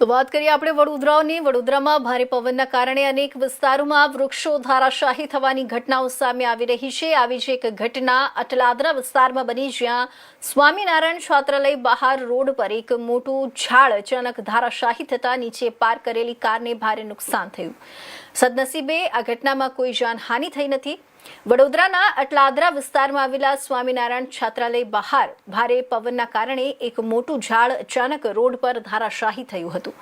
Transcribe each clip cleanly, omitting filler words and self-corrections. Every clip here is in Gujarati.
તો વાત કરીએ આપણે વડોદરાની। વડોદરામાં ભારે પવનના કારણે અનેક વિસ્તારોમાં વૃક્ષો ધરાશાયી થવાની ઘટનાઓ સામે આવી રહી છે। આવી જ એક ઘટના અટલાદરા વિસ્તારમાં બની, જ્યાં સ્વામિનારાયણ છાત્રાલય બહાર રોડ પર એક મોટું ઝાડ અચાનક ધરાશાયી થતા નીચે પાર્ક કરેલી કારને ભારે નુકસાન થયું। સદનસીબે આ ઘટનામાં કોઈ જાનહાનિ થઈ નથી। વડોદરાના અટલાદરા વિસ્તારમાં આવેલા સ્વામિનારાયણ છાત્રાલય બહાર ભારે પવનના કારણે એક મોટું ઝાડ અચાનક રોડ પર ધરાશાયી થયું હતું।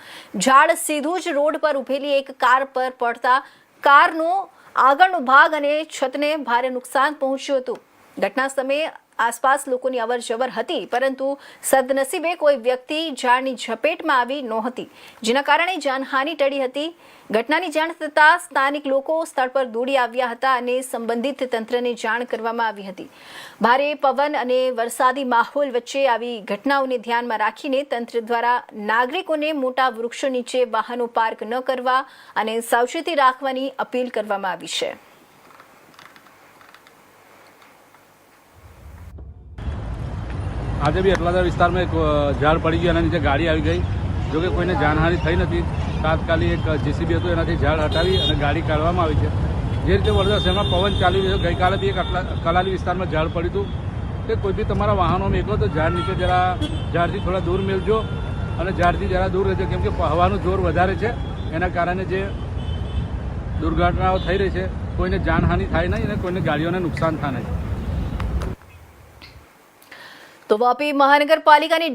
ઝાડ સીધું જ રોડ પર ઉભેલી એક કાર પર પડતા કારનો આગળનો ભાગ અને છતને ભારે નુકસાન પહોંચ્યું હતું। ઘટના સમયે આસપાસ લોકોની અવરજવર હતી, પરંતુ સદનસીબે કોઈ વ્યક્તિ ઝાડની ઝપેટમાં આવી નહોતી, જેના કારણે જાનહાનિ ટળી હતી। ઘટનાની જાણ થતાં સ્થાનિક લોકો સ્થળ પર દોડી આવ્યા હતા અને સંબંધિત તંત્રને જાણ કરવામાં આવી હતી। ભારે પવન અને વરસાદી માહોલ વચ્ચે આવી ઘટનાઓને ધ્યાનમાં રાખીને તંત્ર દ્વારા નાગરિકોને મોટા વૃક્ષો નીચે વાહનો પાર્ક ન કરવા અને સાવચેતી રાખવાની અપીલ કરવામાં આવી છે। આજે બી અટલાદરા વિસ્તારમાં એક ઝાડ પડી ગયું, એના નીચે ગાડી આવી ગઈ। જો કે કોઈને જાનહાનિ થઈ નથી। તાત્કાલિક એક જેસીબી હતું, એનાથી ઝાડ હટાવી અને ગાડી કાઢવામાં આવી છે। જે રીતે વડોદરા શહેરમાં પવન ચાલી રહ્યો છે, ગઈકાલે બી એક કલાલી વિસ્તારમાં ઝાડ પડ્યું હતું કે કોઈ બી તમારા વાહનોમાં એકલો તો ઝાડ નીચે ઝાડથી થોડા દૂર મેળજો અને ઝાડથી જરા દૂર રહેજો, કેમ કે હવાનું જોર વધારે છે। એના કારણે જે દુર્ઘટનાઓ થઈ રહી છે, કોઈને જાનહાનિ થાય નહીં અને કોઈને ગાડીઓને નુકસાન થાય નહીં। તો વાપી મહાનગરપાલિકાની